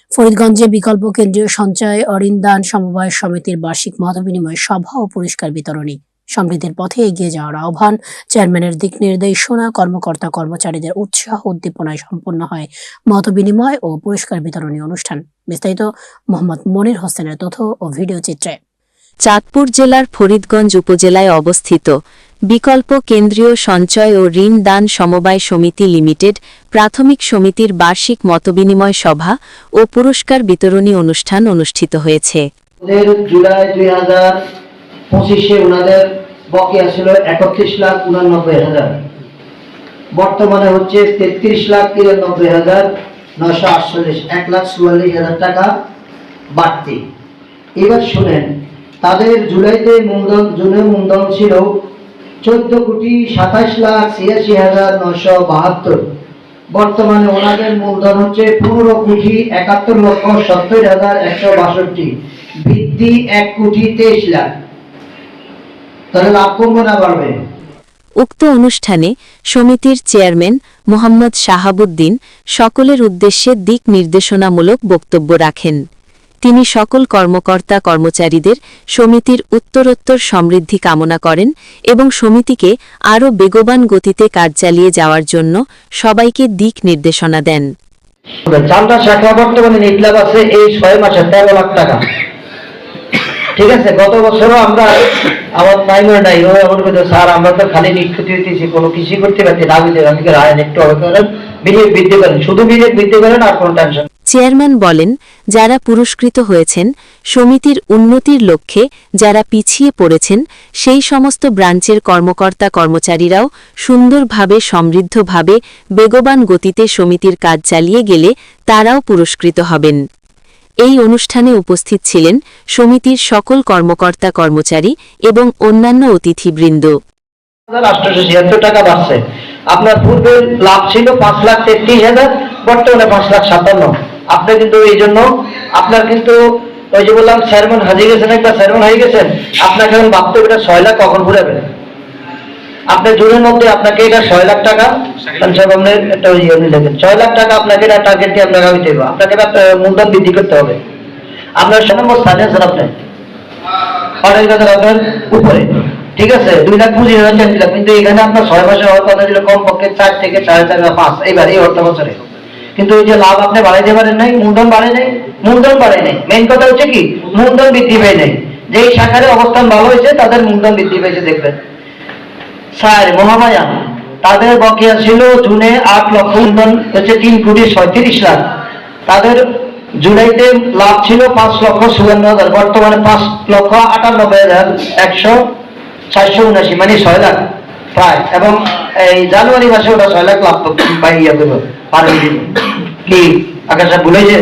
ফরিদগঞ্জে বিকল্প কেন্দ্রীয় সঞ্চয় ও ঋণ দান সমবায় সমিতির বার্ষিক মতবিনিময় সভা ও পুরস্কার বিতরণী। সমৃদ্ধির পথে এগিয়ে যাওয়ার আহ্বান, চেয়ারম্যানের দিক নির্দেশনা, কর্মকর্তা কর্মচারীদের উৎসাহ উদ্দীপনায় সম্পন্ন হয় মতবিনিময় ও পুরস্কার বিতরণী অনুষ্ঠান। বিস্তারিত মোহাম্মদ মনির হোসেনের তথ্য ও ভিডিও চিত্রে। চাঁদপুর জেলার ফরিদগঞ্জ উপজেলায় অবস্থিত বিকল্প কেন্দ্রীয় সঞ্চয় ও ঋণ দান সমবায় সমিতি লিমিটেড প্রাথমিক সমিতির বার্ষিক মতবিনিময় সভা ও পুরস্কার বিতরণী অনুষ্ঠান অনুষ্ঠিত হয়েছে। জুলাই 2025-এ ওনাদের বকেয়া ছিল 31,89,000, বর্তমানে হচ্ছে 33,93,948, 1,44,000 টাকা বাড়তি। এবার শুনেন, তাদের জুনে মূলধন ছিল 14,27,86,972, বর্তমানে ওনাদের মূলধন হচ্ছে 15,71,70,162, বৃদ্ধি 1,23,00,000। তাহলে লাভ কমবে না বাড়বে? উক্ত অনুষ্ঠানে সমিতির চেয়ারম্যান মোহাম্মদ শাহাবুদ্দিন সকলের উদ্দেশ্যে দিক নির্দেশনামূলক বক্তব্য রাখেন। তিনি সকল কর্মকর্তা কর্মচারীদের সমিতির উত্তরোত্তর সমৃদ্ধি কামনা করেন এবং সমিতিকে আরও বেগবান গতিতে কাজ চালিয়ে যাওয়ার জন্য সবাইকে দিক নির্দেশনা দেন। চালটা শাখা বর্তমানে নেট লাভ আছে এই 6 মাসে 13 লাখ টাকা। ঠিক আছে, গত বছরও আমরা আমার প্রাইমারি নাই ও এমন করে, স্যার আমরা তো খালি নিট ক্ষতি হইতেছি, কোনো কিছু করতে পারছি না, আমি রায় একটু করেন, বিনিয়োগ বৃদ্ধি করেন, শুধু বিনিয়োগ বৃদ্ধি করেন, আর কোনো টেনশন। চেয়ারম্যান বলেন, যারা পুরস্কৃত হয়েছেন সমিতির উন্নতির লক্ষ্যে যারা পিছিয়ে পড়েছেন সেই সমস্ত ব্রাঞ্চের কর্মকর্তা কর্মচারীরাও সুন্দরভাবে সমৃদ্ধভাবে বেগবান গতিতে সমিতির কাজ চালিয়ে গেলে তারাও পুরস্কৃত হবেন। এই অনুষ্ঠানে উপস্থিত ছিলেন সমিতির সকল কর্মকর্তা কর্মচারী এবং অন্যান্য অতিথিবৃন্দ। 876 টাকা বাড়ছে। আপনার পূর্বে লাভ ছিল 5,33,000, বর্তমানে 5,57,000। আপনি কিন্তু এই জন্য আপনার কিন্তু ওই যে বললাম চেয়ারম্যান হাজির গেছেন, একটা চেয়ারম্যান হয়ে গেছেন, আপনাকে এখন ভাবতে হবে এটা 6 লাখ কখন ঘুরাবেন। আপনার জুনের মধ্যে আপনাকে এটা 6 লাখ টাকা, আপনি একটা লেখেন 6 লাখ টাকা আপনাকে এটা টার্গেট দিয়ে আপনাকে দিতে হবে, আপনাকে মূলধন বৃদ্ধি করতে হবে। আপনার নম্বর স্থানে আছেন, আপনি অনেক আপনার উপরে, ঠিক আছে, 2,25,000 4 লাখ, কিন্তু এখানে আপনার 6 মাসে হওয়ার কথা ছিল কমপক্ষে 4 থেকে 4.5 বা 5 এইবার এই অর্থ বছরে। কিন্তু এই যে লাভ আপনি বাড়াইতে পারেন নাই, মূলধন বাড়ে নাই, মেইন কথা হচ্ছে কি মূলধন বৃদ্ধি পেয়ে নেই। যেই শাখারে অবস্থান ভালো হয়েছে তাদের মূলধন বৃদ্ধি পেয়েছে। দেখবেন স্যার মহামায়া, তাদের বকেয়া ছিল জুনে 8 লক্ষ, মূলধন হচ্ছে 3,37,00,000, তাদের জুলাইতে লাভ ছিল 5,54,000, বর্তমানে 5,98,179, মানে 6 লাখ প্রায়। এবং এই জানুয়ারি মাসে ওটা 6 লাখ লাভ পাইয়া দেবো পারেন কি আকাশ ভুলেছে।